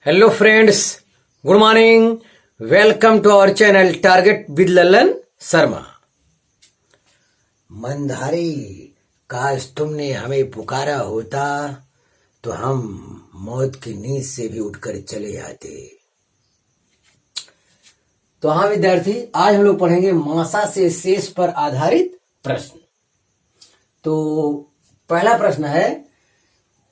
Hello friends, good morning. Welcome to our channel target with Lalan Sharma. मंधारी, काश तुमने हमें पुकारा होता तो हम मौत की नींद से भी उठकर चले आते। तो हाँ विद्यार्थी, आज हम लोग पढ़ेंगे मासा से शेष पर आधारित प्रश्न। तो पहला प्रश्न है,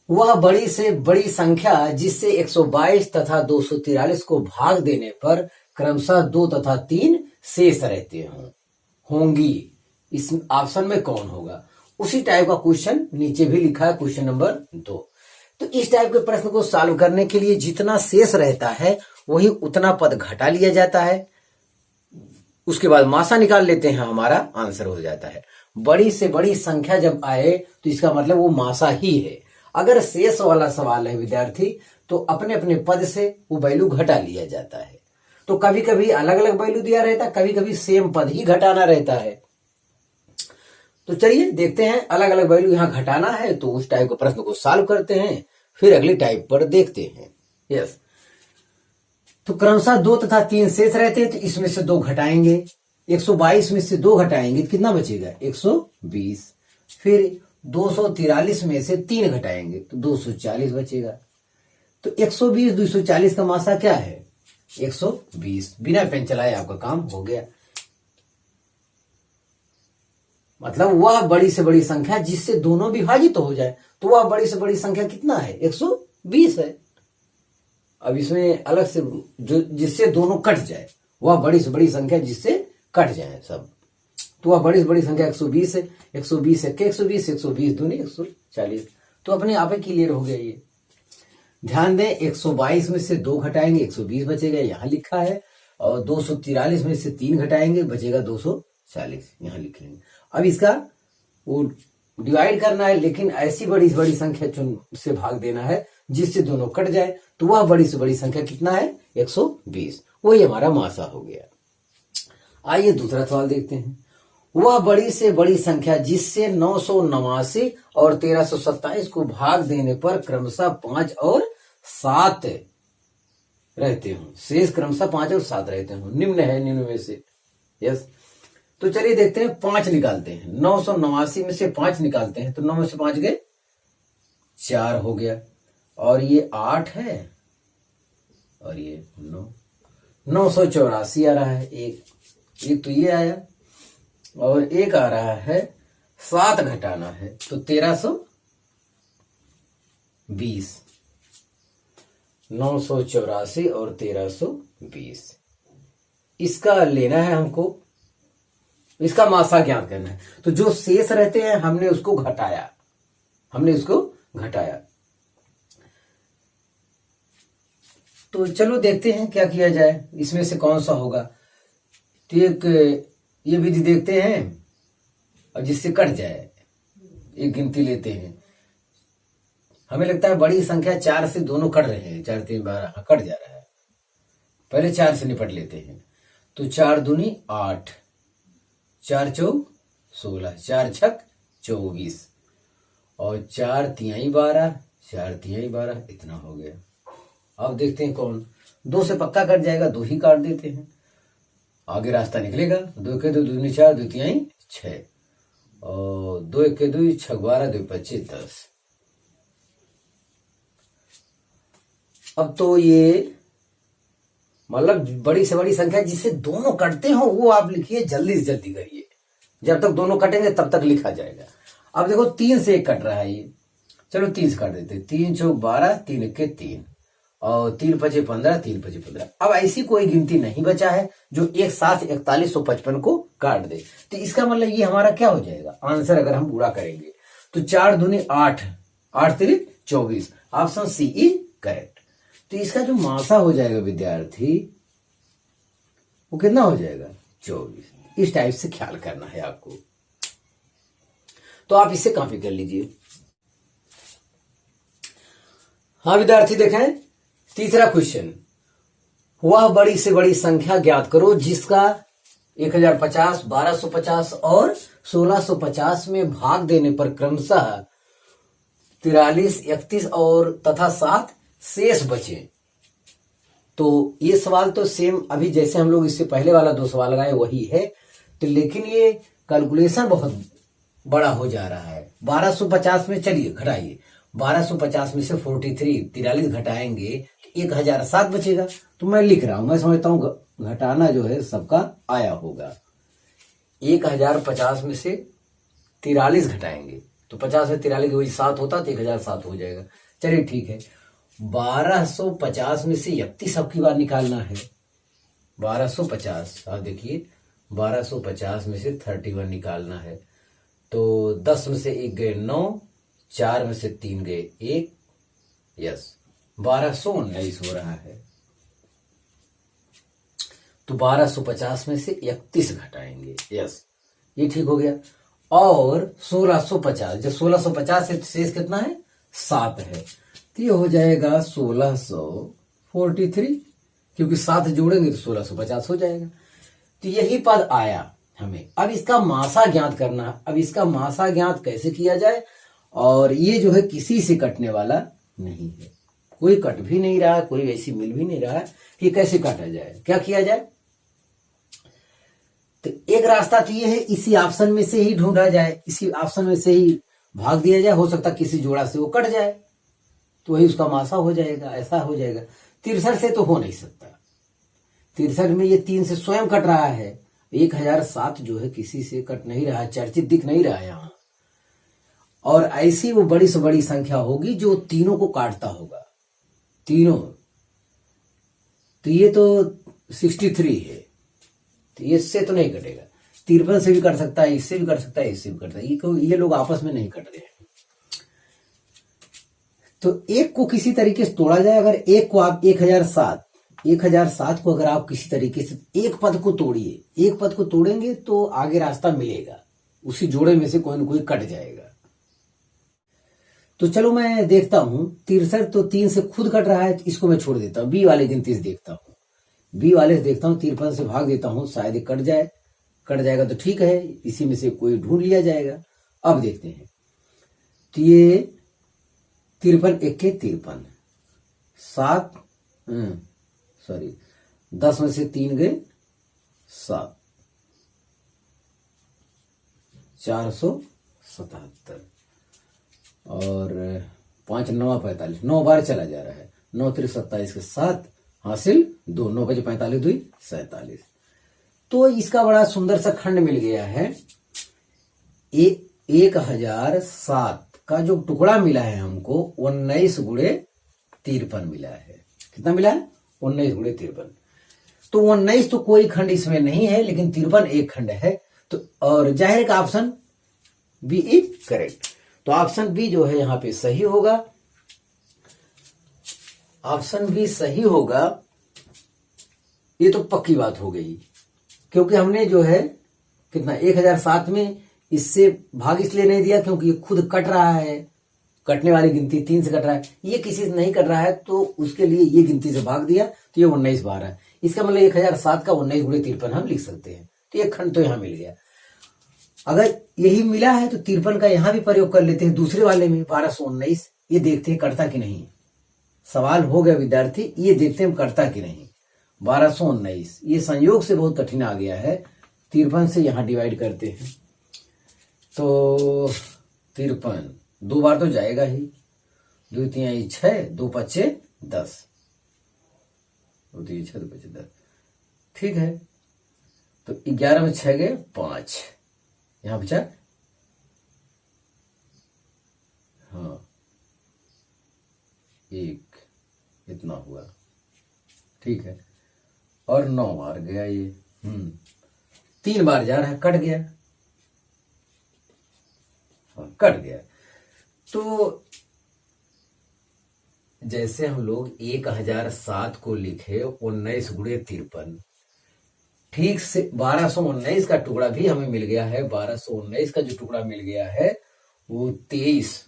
वह बड़ी से बड़ी संख्या जिससे 122 तथा 243 को भाग देने पर क्रमशः 2 तथा 3 शेष रहते होंगी, इस ऑप्शन में कौन होगा। उसी टाइप का क्वेश्चन नीचे भी लिखा है, क्वेश्चन नंबर 2। तो इस टाइप के प्रश्न को सॉल्व करने के लिए जितना शेष रहता है वही उतना पद घटा लिया जाता है, उसके बाद मासा निकाल लेते हैं, हमारा आंसर हो जाता है। बड़ी से बड़ी संख्या जब आए तो इसका मतलब वो मासा ही है। अगर शेष वाला सवाल है विद्यार्थी, तो अपने अपने पद से वो वैल्यू घटा लिया जाता है। तो कभी कभी अलग अलग वैल्यू दिया रहता है, कभी कभी सेम पद ही घटाना रहता है। तो चलिए देखते हैं, अलग अलग वैल्यू यहाँ घटाना है तो उस टाइप के प्रश्न को सॉल्व करते हैं, फिर अगली टाइप पर देखते हैं। यस, तो क्रमशः 2 तथा 3 शेष रहते हैं, तो इसमें से 2 घटाएंगे। 122 में से 2 घटाएंगे तो कितना बचेगा, 120। फिर 243 में से 3 घटाएंगे तो 240 बचेगा। तो 120 240 का मासा क्या है, 120। बिना पेन चलाए आपका काम हो गया। मतलब वह बड़ी से बड़ी संख्या जिससे दोनों विभाजित हो जाए, तो वह बड़ी से बड़ी संख्या कितना है, 120 है। अब इसमें अलग से जो जिससे दोनों कट जाए, वह बड़ी से बड़ी संख्या जिससे कट जाए सब, तो वह बड़ी से बड़ी संख्या 120 है। 120 है के 120, 120 दूनी 140। तो अपने आप ही क्लियर हो गया ये। ध्यान दें, 122 में से 2 घटाएंगे 120 बचेगा, यहां लिखा है। और 243 में से 3 घटाएंगे बचेगा 240, यहां लिखेंगे। अब इसका वो डिवाइड करना है, लेकिन ऐसी बड़ी से बड़ी संख्या से भाग देना है जिससे दोनों कट जाए, तो वह बड़ी से बड़ी संख्या कितना है, 120। वही हमारा मासा हो गया। आइए दूसरा सवाल देखते हैं। वह बड़ी से बड़ी संख्या जिससे 989 और 1327 को भाग देने पर क्रमशः 5 और 7 रहते हों, शेष क्रमशः 5 और 7 रहते हों, निम्न है निम्न में से। यस, तो चलिए देखते हैं, 5 निकालते हैं। 989 में से 5 निकालते हैं तो 9 में से 5 गए 4 हो गया, और ये 8 है और ये 9। 984 आ रहा है, एक तो ये आया, और एक आ रहा है 7 घटाना है तो 1320। 984 और 1320, इसका लेना है हमको, इसका मासा ज्ञात करना है। तो जो शेष रहते हैं हमने उसको घटाया, तो चलो देखते हैं क्या किया जाए, इसमें से कौन सा होगा। तो एक ये विधि देखते हैं, और जिससे कट जाए एक गिनती लेते हैं। हमें लगता है बड़ी संख्या 4 से दोनों कट रहे हैं, 4 3 12 कट जा रहा है। पहले 4 से निपट लेते हैं। तो 4 दूनी 8, 4 चौक 16, 4 छक 24, और 4 तिहाई 12, 4 तिहाई 12, इतना हो गया। अब देखते हैं कौन, 2 से पक्का कट जाएगा, 2 ही काट देते हैं, आगे रास्ता निकलेगा। 2 के 2 दूनी 4, 2 तिहाई 6, और 2 के 2 6 12, 2 25 10। अब तो ये मतलब बड़ी से बड़ी संख्या जिससे दोनों कटते हो वो आप लिखिए, जल्दी से जल्दी करिए, जब तक दोनों कटेंगे तब तक लिखा जाएगा। अब देखो 3 से 1 कट रहा है ये, चलो 3 से काट देते। 3 चौक 12, 3 के 3, और 3 पचे 15, 3 पचे 15। अब ऐसी कोई गिनती नहीं बचा है जो एक साथ 4155 को काट दे। तो इसका मतलब ये हमारा क्या हो जाएगा आंसर, अगर हम पूरा करेंगे तो 4 दूनी 8, 8 तिरिक 24, ऑप्शन सी इज करेक्ट। तो इसका जो मासा हो जाएगा विद्यार्थी, वो कितना हो जाएगा, 24। इस टाइप से ख्याल करना है आपको, तो आप इसे कॉपी कर लीजिए। हाँ विद्यार्थी देखें, तीसरा क्वेश्चन, वह बड़ी से बड़ी संख्या ज्ञात करो जिसका 1050, 1250 और 1650 में भाग देने पर क्रमशः 43, 31 और तथा 7 शेष बचे। तो ये सवाल तो सेम अभी जैसे हम लोग इससे पहले वाला 2 सवाल लगाए वही है, तो लेकिन ये कैलकुलेशन बहुत बड़ा हो जा रहा है। 1250 में चलिए घटाइए, 1250 में से 43 घटाएंगे 1007 बचेगा। तो मैं लिख रहा हूं, मैं समझता हूं घटाना जो है सबका आया होगा। 1050 में से 43 घटाएंगे तो 50 में 43 वही 7 होता तो 1007 हो जाएगा। चलिए ठीक है। 1250 में से 31 अब की बार निकालना है। 1250 आप देखिए 1250 में से 31 निकालना है। तो 10 में से 1 गए 9, 4 में से 3 गए 1, यस 1219 हो रहा है। तो 1250 में से 31 घटाएंगे, यस ये ठीक हो गया। और 1650, जब 1650 से शेष कितना है 7 है, तो ये हो जाएगा 1643, क्योंकि 7 जोड़ेंगे तो 1650 हो जाएगा। तो यही पद आया हमें। अब इसका मासा ज्ञात करना। अब इसका मासा ज्ञात कैसे किया जाए, और ये जो है किसी से कटने वाला नहीं है, कोई कट भी नहीं रहा, कोई वैसी मिल भी नहीं रहा है कि कैसे काटा जाए, क्या किया जाए। तो एक रास्ता तो ये है इसी ऑप्शन में से ही ढूंढा जाए, इसी ऑप्शन में से ही भाग दिया जाए, हो सकता किसी जोड़ा से वो कट जाए तो वही उसका मासा हो जाएगा, ऐसा हो जाएगा। 63 से तो हो नहीं सकता, 63 में ये 3 से स्वयं कट रहा है। 1007 जो है किसी से कट नहीं रहा, चर्चित दिख नहीं रहा है यहां। और ऐसी वो बड़ी से बड़ी संख्या होगी जो तीनों को काटता होगा, तीनों। तो ये तो 63 है, तो ये इससे तो नहीं कटेगा। 53 से भी कट सकता है, इससे भी कट सकता है, इससे भी कट सकता है। ये लोग आपस में नहीं कट रहे हैं। तो एक को किसी तरीके से तोड़ा जाए। अगर एक को आप 1007 को अगर आप किसी तरीके से एक पद को तोड़िए, एक पद को तोड़ेंगे तो आगे रास्ता मिलेगा, उसी जोड़े में से कोई ना कोई कट जाएगा। तो चलो मैं देखता हूं। 63 तो 3 से खुद कट रहा है, इसको मैं छोड़ देता हूं। बी वाले गिनती से देखता हूं, बी वाले से देखता हूं, 53 से भाग देता हूं, शायद कट जाए। कट जाएगा तो ठीक है, इसी में से कोई ढूंढ लिया जाएगा। अब देखते हैं। तो ये 53 1 53, 10 में से 3 गए 7, 477 और 5 9 45, 9 बार चला जा रहा है। 9 3 27 के 7 हासिल 2, 9 बजे 45 2 47। तो इसका बड़ा सुंदर सा खंड मिल गया है। 1007 का जो टुकड़ा मिला है हमको 19 गुणे 53 मिला है। कितना मिला है 19 गुणे 53। तो 19 तो कोई खंड इसमें नहीं है, लेकिन 53 एक खंड है। तो और जाहिर का ऑप्शन बी इज करेक्ट। तो ऑप्शन बी जो है यहां पे सही होगा, ऑप्शन बी सही होगा। ये तो पक्की बात हो गई, क्योंकि हमने जो है कितना 1007 में इससे भाग इसलिए नहीं दिया क्योंकि ये खुद कट रहा है, कटने वाली गिनती 3 से कट रहा है। ये किसी से नहीं कट रहा है तो उसके लिए ये गिनती से भाग दिया, तो ये 19 बार है। इसका मतलब 1007 का 19 गुणे 53 हम लिख सकते हैं। तो एक खंड तो यहां मिल गया। अगर यही मिला है तो 53 का यहां भी प्रयोग कर लेते हैं दूसरे वाले में 1219। ये देखते हैं करता कि नहीं। सवाल हो गया विद्यार्थी, ये देखते हैं करता कि नहीं। 1219 ये संयोग से बहुत कठिन आ गया है। 53 से यहां डिवाइड करते हैं तो 53 2 बार तो जाएगा ही। 2 3 6, 2 5 10, 2 3 6 2 5 10। ठीक है, तो 11 में 6 गए 5, यहां बचा हाँ 1, इतना हुआ। ठीक है, और 9 बार गया ये 3 बार जा रहा है, कट गया। हाँ, कट गया। तो जैसे हम लोग 1007 को लिखे 19 गुणे 53, ठीक से 1219 का टुकड़ा भी हमें मिल गया है। 1219 का जो टुकड़ा मिल गया है वो 23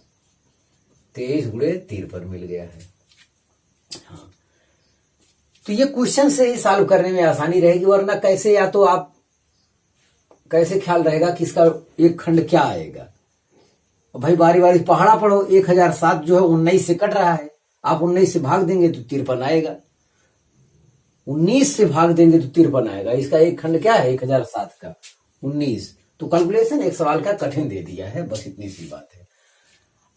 गुणे 53 मिल गया है। हाँ, तो ये क्वेश्चन से ही सॉल्व करने में आसानी रहेगी, वरना कैसे या तो आप कैसे ख्याल रहेगा कि इसका एक खंड क्या आएगा। भाई बारी बारी पहाड़ा पढ़ो। 1007 जो है 19 से कट रहा है, आप 19 से भाग देंगे तो 53 आएगा, 19 से भाग देंगे तो 53 आएगा। इसका एक खंड क्या है 1007 का 19। तो कैलकुलेशन एक सवाल का कठिन दे दिया है, बस इतनी सी बात है।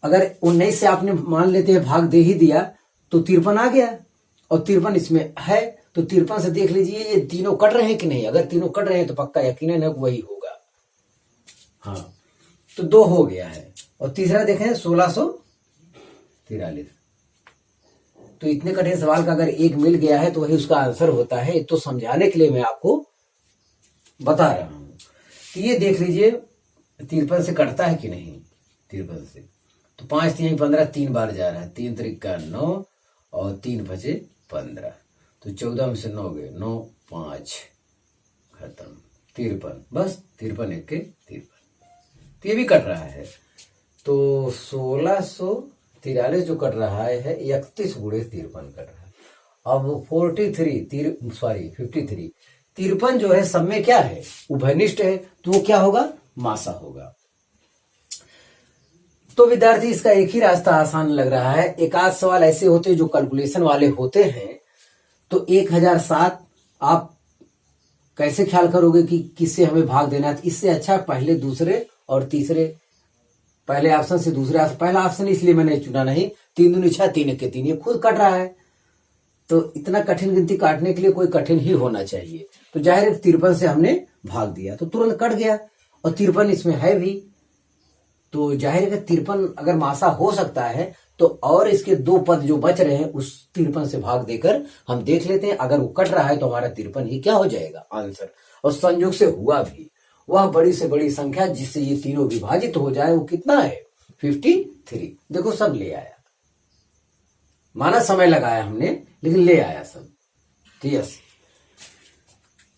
अगर 19 से आपने मान लेते हैं भाग दे ही दिया तो 53 आ गया, और 53 इसमें है तो 53 से देख लीजिए ये तीनों कट रहे हैं कि नहीं। अगर तीनों कट रहे हैं तो पक्का यकीनन है वही होगा। हाँ, तो 2 हो गया है। और तीसरा देखें 1643। तो इतने कठिन सवाल का अगर एक मिल गया है तो वही उसका आंसर होता है। तो समझाने के लिए मैं आपको बता रहा हूं। तो ये देख लीजिए 53 से कटता है कि नहीं। 53 से तो 5 3 15 3 बार जा रहा है, 3 त्रिका 9 और 3 बचे 15। तो 14 में से 9 गए, 9 5 खत्म, 53 बस 53 एक के 53। तो ये भी कट रहा है। तो 1643 जो कट रहा है 31 गुणे 53 कट रहा है। अब 53 53 जो है सब में क्या है उभयनिष्ठ है, तो वो क्या होगा मासा होगा। तो विद्यार्थी इसका एक ही रास्ता आसान लग रहा है। एक आध सवाल ऐसे होते हैं जो कैलकुलेशन वाले होते हैं। तो 1007 आप कैसे ख्याल करोगे कि किससे हमें भाग देना है। तो इससे अच्छा पहले दूसरे और तीसरे, पहले ऑप्शन से दूसरे ऑप्शन, पहला ऑप्शन इसलिए मैंने चुना नहीं, 3 दूनी 6 3 1 3, ये खुद कट रहा है। तो इतना कठिन गिनती काटने के लिए कोई कठिन ही होना चाहिए। तो जाहिर है 53 से हमने भाग दिया तो तुरंत कट गया, और 53 इसमें है भी। तो जाहिर है 53 अगर मासा हो सकता है तो और इसके 2 पद जो बच रहे हैं उस 53 से भाग देकर हम देख लेते हैं। अगर वो कट रहा है तो हमारा 53 ही क्या हो जाएगा आंसर। और संयोग से हुआ भी। वह बड़ी से बड़ी संख्या जिससे ये तीनों विभाजित हो जाए वो कितना है 53। देखो सब ले आया, माना समय लगाया हमने लेकिन ले आया सब। तो यस,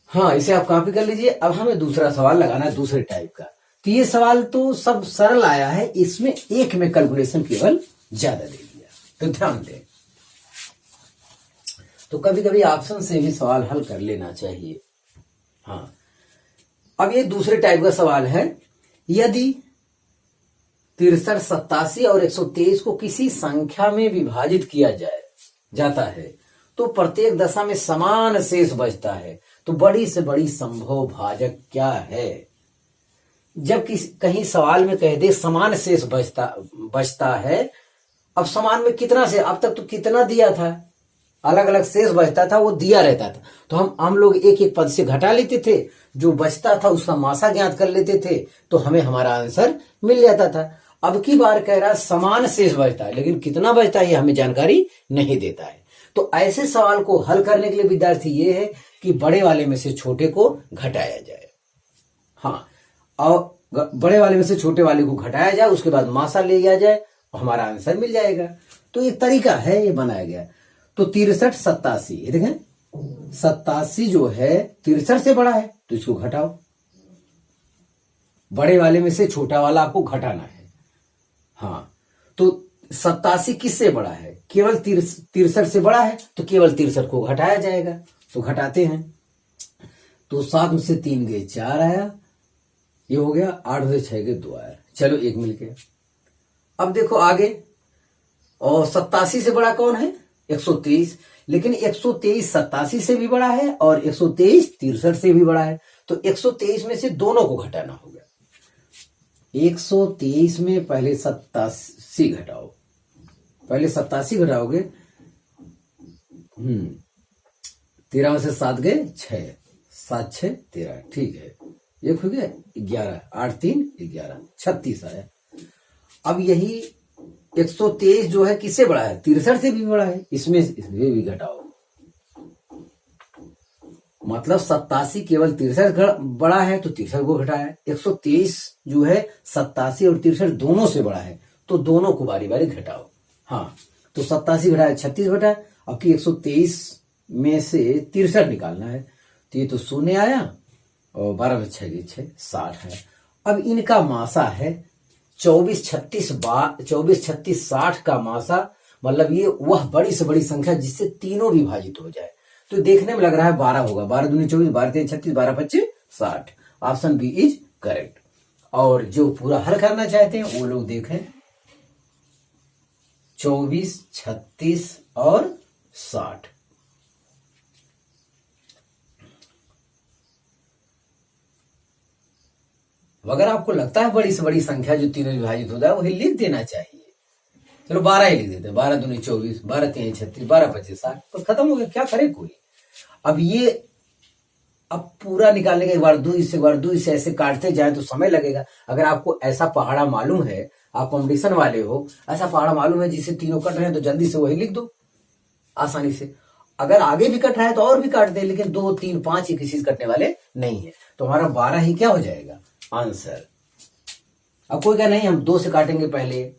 हाँ इसे आप कॉपी कर लीजिए। अब हमें दूसरा सवाल लगाना है दूसरे टाइप का। तो ये सवाल तो सब सरल आया है, इसमें एक में कैलकुलेशन केवल ज्यादा दे दिया। तो ध्यान दें, तो कभी कभी ऑप्शन से भी सवाल हल कर लेना चाहिए। हाँ, अब ये दूसरे टाइप का सवाल है। यदि 63 87 और 123 को किसी संख्या में विभाजित किया जाता है तो प्रत्येक दशा में समान शेष बचता है, तो बड़ी से बड़ी संभव भाजक क्या है। जब कहीं सवाल में कह दे समान शेष बचता है, अब समान में कितना से, अब तक तो कितना दिया था, अलग अलग शेष बचता था, वो दिया रहता था। तो हम लोग एक एक पद से घटा लेते थे, जो बचता था उसका मासा ज्ञात कर लेते थे, तो हमें हमारा आंसर मिल जाता था। अब की बार कह रहा समान शेष बचता है, लेकिन कितना बचता है ये हमें जानकारी नहीं देता है। तो ऐसे सवाल को हल करने के लिए विद्यार्थी ये है कि बड़े वाले में से छोटे को घटाया जाए। हाँ, और बड़े वाले में से छोटे वाले को घटाया जाए, उसके बाद मासा ले लिया जाए और हमारा आंसर मिल जाएगा। तो एक तरीका है, ये बनाया गया। तो 63 87, ये देखें 87 जो है 63 से बड़ा है तो इसको घटाओ, बड़े वाले में से छोटा वाला आपको घटाना है। हाँ, तो 87 किससे बड़ा है, केवल 63 से बड़ा है, तो केवल 63 को घटाया जाएगा। तो घटाते हैं, तो 7 में से 3 गए 4 आया, ये हो गया। 8 में से 6 गए 2 आया, चलो एक मिल गया। अब देखो आगे, और 87 से बड़ा कौन है 123, लेकिन 123 87 से भी बड़ा है और 123 63 से भी बड़ा है। तो 123 में से दोनों को घटाना होगा। 123 में पहले 87 घटाओ, पहले 87 घटाओगे, 13 में से 7 गए 6, 7 6 13, ठीक है। ये हो गया 11, 8 3 11, 36 आया। अब यही 123 जो है किससे बड़ा है 63 से भी बड़ा है, इसमें भी घटाओ, मतलब 87 केवल 63 बड़ा है तो 63 को घटाया। 123 जो है 87 और 63 दोनों से बड़ा है, तो दोनों को बारी बारी घटाओ। हाँ, तो 87 घटाया 36 घटाया। अब की 123 में से 63 निकालना है, तो ये तो 0 आया और 12 में 6 6 60 है। अब इनका मासा है 24 36 60 का मासा, मतलब ये वह बड़ी से बड़ी संख्या जिससे तीनों विभाजित हो जाए। तो देखने में लग रहा है 12 होगा, 12 दूनी 24, 12 3 36, 12 25 60। Option B is correct. और जो पूरा हल करना चाहते हैं वो लोग देखें 24, 36 और 60। अगर आपको लगता है बड़ी से बड़ी संख्या जो तीनों विभाजित होता है वही लिख देना चाहिए। चलो 12 ही लिख देते हैं, 12 दूनी 24, 12 तीन 36, 12 25 60, बस खत्म हो गया। क्या करे कोई। अब ये अब पूरा निकालने के एक बार दो इससे ऐसे काटते जाए तो समय लगेगा। अगर आपको ऐसा पहाड़ा मालूम है, आप कॉम्पिटिशन वाले हो, ऐसा पहाड़ा मालूम है जिससे तीनों कट रहे हैं तो जल्दी से वही लिख दो आसानी से। अगर आगे भी कट रहा है तो और भी काट दे, लेकिन 2, 3, 5 ही किसी से कटने वाले नहीं है, तो हमारा 12 ही क्या हो जाएगा आंसर। अब कोई क्या नहीं हम 2 से काटेंगे पहले,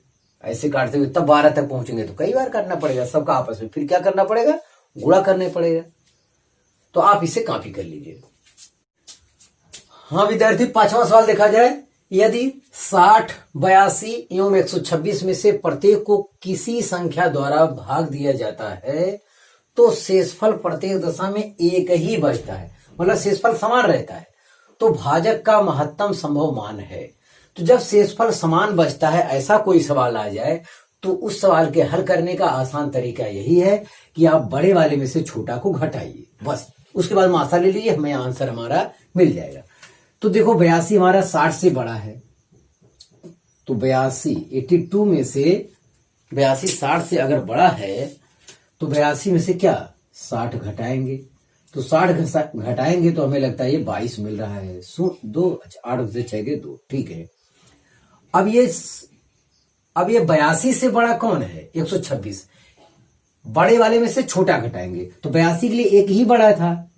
ऐसे काटते हुए तब 12 तक पहुंचेंगे तो कई बार काटना पड़ेगा सबका आपस में, फिर क्या करना पड़ेगा, गुणा करने पड़ेगा। तो आप इसे कॉपी कर लीजिए। हाँ विद्यार्थी, 5वां सवाल देखा जाए। यदि 60, 82 एवं 126 में से प्रत्येक को किसी संख्या द्वारा भाग दिया जाता है तो शेषफल प्रत्येक दशा में एक ही बचता है, मतलब शेषफल समान रहता है, तो भाजक का महत्तम संभव मान है। तो जब शेषफल समान बचता है ऐसा कोई सवाल आ जाए तो उस सवाल के हल करने का आसान तरीका यही है कि आप बड़े वाले में से छोटा को घटाइए, बस उसके बाद मासा ले लीजिए, हमें आंसर हमारा मिल जाएगा। तो देखो 82 हमारा 60 से बड़ा है, तो 82 82 में से 82 60 से अगर बड़ा है तो 82 में से क्या 60 घटाएंगे, तो 60 घटाएंगे तो हमें लगता है ये 22 मिल रहा है। 2 8 से 6 के 2, ठीक है। अब ये 82 से बड़ा कौन है 126, बड़े वाले में से छोटा घटाएंगे, तो 82 के लिए एक ही बड़ा था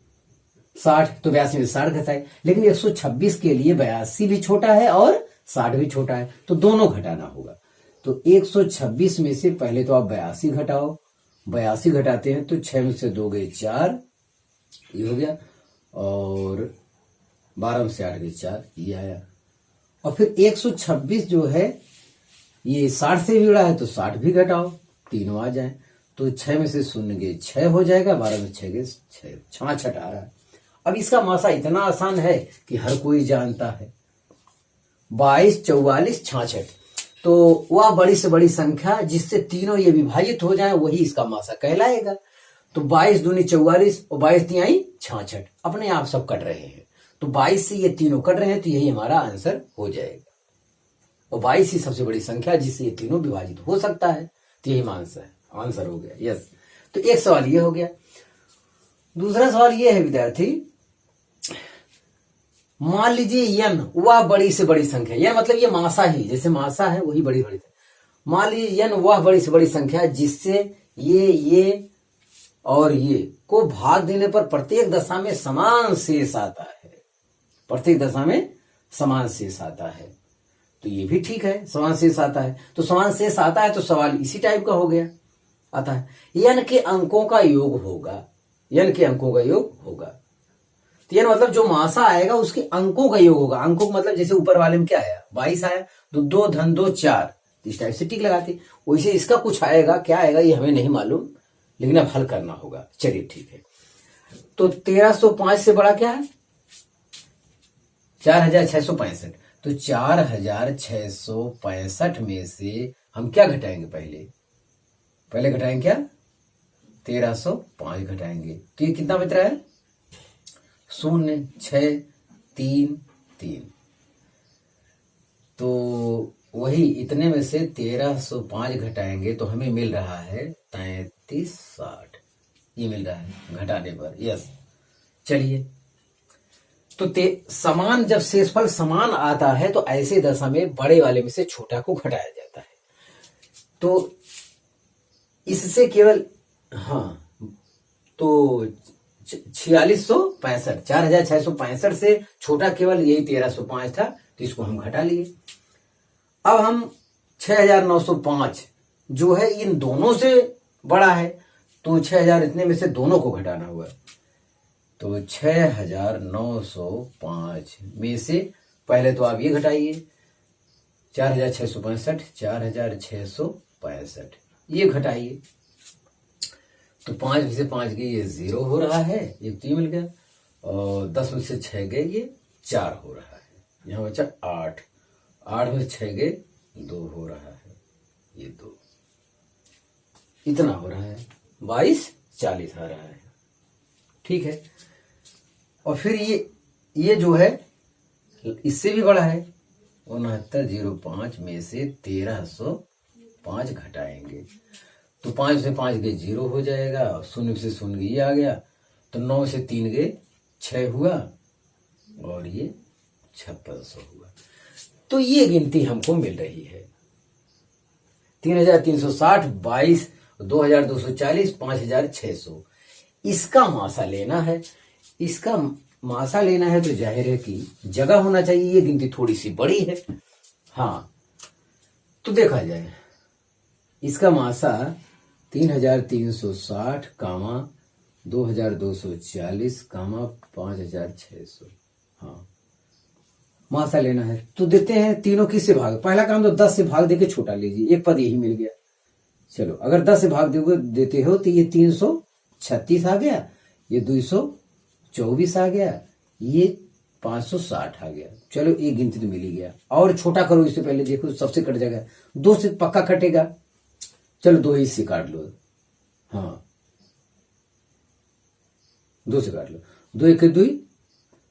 60, तो 82 में 60 घटाए, लेकिन 126 के लिए 82 भी छोटा है और 60 भी छोटा है, तो दोनों घटाना होगा। तो 126 में से पहले तो आप 82 घटाओ, 82 घटाते हैं तो 6 में से 2 गए 4, ये हो गया, और 12 में से 8 गए 4, ये आया। और फिर 126 जो है ये 60 से भी बड़ा है तो 60 भी घटाओ, तीनों आ जाए, तो 6 में से 0 गए 6 हो जाएगा, 12 में 6 गए 6, 66 आ रहा है। अब इसका मासा इतना आसान है कि हर कोई जानता है, 22, 44, 66। तो वह बड़ी से बड़ी संख्या जिससे तीनों ये विभाजित हो जाए वही इसका मासा कहलाएगा। तो 22 दूनी 44 और 22 तिहाई 66, अपने आप सब कट रहे हैं, तो 22 से ये तीनों कट रहे हैं, तो यही हमारा आंसर हो जाएगा। और 22 ही सबसे बड़ी संख्या जिससे ये तीनों विभाजित हो सकता है, तो यही आंसर हो गया। यस, तो एक सवाल ये हो गया। दूसरा सवाल ये है विद्यार्थी, मान लीजिए n वह बड़ी से बड़ी संख्या, यह मतलब ये मासा ही, जैसे मासा है वही बड़ी बड़ी, मान लीजिए n वह बड़ी से बड़ी संख्या जिससे ये और ये को भाग देने पर प्रत्येक दशा में समान शेष आता है, प्रत्येक दशा में समान शेष आता है, तो ये भी ठीक है, समान शेष आता है। तो समान शेष आता है तो सवाल इसी टाइप का हो गया, आता है n के अंकों का योग होगा, n के अंकों का योग होगा, तो n मतलब जो मासा आएगा उसके अंकों का योग होगा। अंकों का मतलब जैसे ऊपर वाले में क्या आया 22 आया, तो 2 धन 2 4, इस टाइप से टिक लगाते, वैसे इसका कुछ आएगा, क्या आएगा ये हमें नहीं मालूम, लेकिन अब हल करना होगा। चलिए ठीक है, तो 1305 से बड़ा क्या है 4665, तो 4665 में से हम क्या घटाएंगे, पहले घटाएंगे क्या 1305 घटाएंगे, तो ये कितना बच रहा है 0 6 3 3, तो वही इतने में से 1305 घटाएंगे तो हमें मिल रहा है 3360, ये मिल रहा है घटाने पर। यस, चलिए, तो समान जब शेषफल समान आता है तो ऐसे दशा में बड़े वाले में से छोटा को घटाया जाता है, तो इससे केवल तो 4665, 4665 से छोटा केवल यही 1305 था, तो इसको हम घटा लिए। अब हम 6905 जो है इन दोनों से बड़ा है, तो 6000 इतने में से दोनों को घटाना हुआ, तो 6905 में से पहले तो आप ये घटाइए 4665, 4665 ये घटाइए, तो 5 में से 5 गए ये 0 हो रहा है, एक तो ये मिल गया, और 10 में से 6 गए ये 4 हो रहा है। यहाँ बचा 8, 8 में 6 गए 2 हो रहा है, ये 2 इतना हो रहा है, 22 40 आ रहा है। ठीक है, और फिर ये जो है इससे भी बड़ा है, 6905 में से 1305 घटाएंगे तो 5 से 5 गए 0 हो जाएगा, 0 से 0 ये आ गया, तो 9 से 3 गए 6 हुआ और ये 5600 हुआ। तो ये गिनती हमको मिल रही है 3360, 22, 2240, 5600। इसका मासा लेना है, इसका मासा लेना है तो जाहिर है कि जगह होना चाहिए। ये गिनती थोड़ी सी बड़ी है। हाँ, तो देखा जाए इसका मासा 3360, 2240, 5600। हाँ, मासा लेना है तो देते हैं तीनों किससे भाग। पहला काम तो 10 से भाग देके छोटा लीजिए, एक पद यही मिल गया। चलो, अगर 10 से भाग देते हो तो ये 336 आ गया, ये 224 आ गया, ये 560 आ गया। चलो, एक गिनती तो मिल ही गया। और छोटा करो इससे पहले, देखो सबसे कट जाएगा, 2 से पक्का कटेगा। चलो 2 इससे काट लो। हाँ, 2 से काट लो। 2 1 2,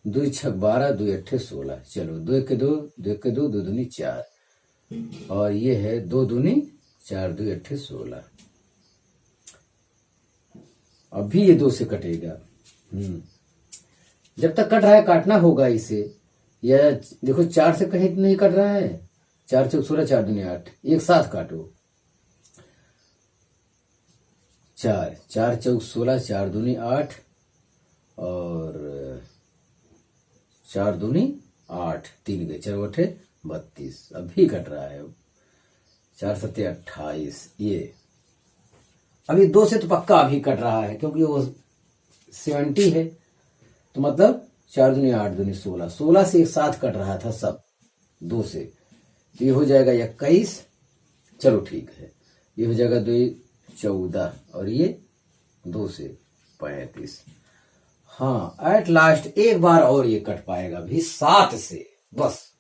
2 6 12, 2 8 16। चलो 2 1 2, 2 1 2, 2 दूनी 4 और ये है 2 दूनी 4, 2 8 16। अभी ये 2 से कटेगा। जब तक कट रहा है काटना होगा इसे। या देखो 4 से कहीं नहीं कट रहा है, 4 चौक 16, 4 दूनी 8, एक साथ काटो। 4 4 चौक 16, 4 दूनी 8 और 4 दूनी 8, 3 गए 4 8 32। अभी कट रहा है। 4 7 28। ये अभी 2 से तो पक्का अभी कट रहा है क्योंकि वो 70 है, तो मतलब 4 दूनी 8 दूनी 16, 16 से एक साथ कट रहा था सब 2 से, तो ये हो जाएगा 21। चलो ठीक है, ये हो जाएगा 2 14 और ये 2 से 35। हाँ, एट लास्ट एक बार और ये कट पाएगा भी 7 से, बस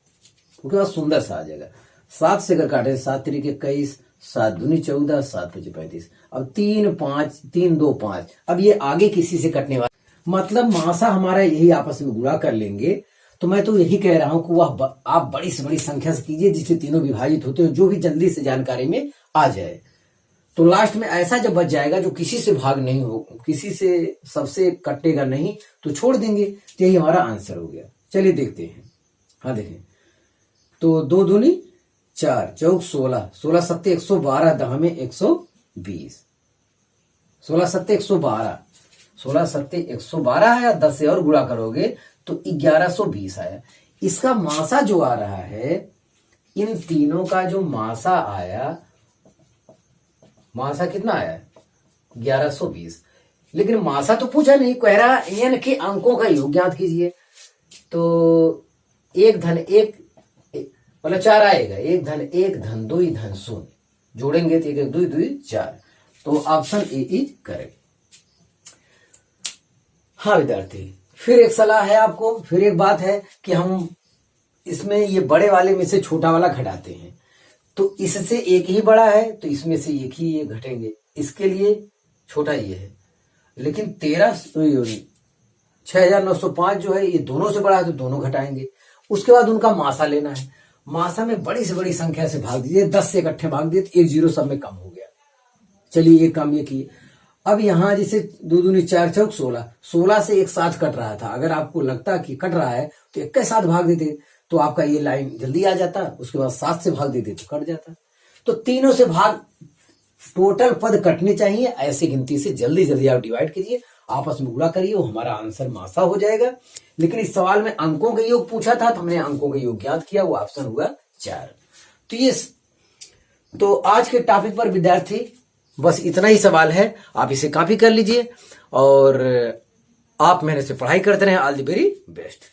उसके बाद सुंदर सा आ जाएगा। 7 से अगर काटे 7 तरीके 21, 7 दूनी 14, 7 5 35। अब 3 5, 3 2 5। अब ये आगे किसी से कटने वाला, मतलब मासा हमारा यही आपस में गुणा कर लेंगे। तो मैं तो यही कह रहा हूं कि वह आप बड़ी से बड़ी संख्या से कीजिए जिससे तीनों विभाजित होते हो, जो भी जल्दी से जानकारी में आ जाए। तो लास्ट में ऐसा जब बच जाएगा जो किसी से भाग नहीं हो, किसी से सबसे कटेगा नहीं, तो छोड़ देंगे। तो यही हमारा आंसर हो गया। चलिए देखते हैं। हाँ देखें, तो 2 दूनी 4 चौक 16, 16 7 112, 10 में 120, 16 7 112, 16 7 112 है। 10 से और गुणा करोगे तो 1120 आया। इसका मासा जो आ रहा है, इन तीनों का जो मासा आया, मासा कितना आया 1120। लेकिन मासा तो पूछा नहीं, कह रहा n के अंकों का योग ज्ञात कीजिए। तो 1 धन 1 मतलब 4 आएगा, 1 धन 1 धन 2 धन 0 जोड़ेंगे तो 1 2 2 4। तो ऑप्शन ए इज करेक्ट। हाँ विद्यार्थी, फिर एक सलाह है आपको, फिर एक बात है कि हम इसमें ये बड़े वाले में से छोटा वाला घटाते हैं। तो इससे एक ही बड़ा है तो इसमें से एक ही ये घटेंगे, इसके लिए छोटा ये है। लेकिन 6905 जो है ये दोनों से बड़ा है तो दोनों घटाएंगे। उसके बाद उनका मासा लेना है। मासा में बड़ी से बड़ी संख्या से भाग दीजिए। 10 से इकट्ठे भाग दिए तो 1 0 सब में कम हो गया। चलिए एक काम ये किए। अब यहां जैसे 2 दूनी 4 चौक 16, 16 से एक साथ कट रहा था। अगर आपको लगता कि कट रहा है तो एक के साथ भाग देते तो आपका ये लाइन जल्दी आ जाता। उसके बाद 7 से भाग देते तो कट जाता। तो तीनों से भाग, टोटल पद कटने चाहिए। ऐसे गिनती से जल्दी जल्दी आप डिवाइड कीजिए, आपस में गुणा करिए, वो हमारा आंसर मासा हो जाएगा। लेकिन इस सवाल में अंकों का योग पूछा था तो हमने अंकों का योग ज्ञात किया, वो ऑप्शन हुआ 4। तो आज के टॉपिक पर विद्यार्थी बस इतना ही सवाल है। आप इसे कॉपी कर लीजिए और आप मेहनत से पढ़ाई करते रहें। All the very best.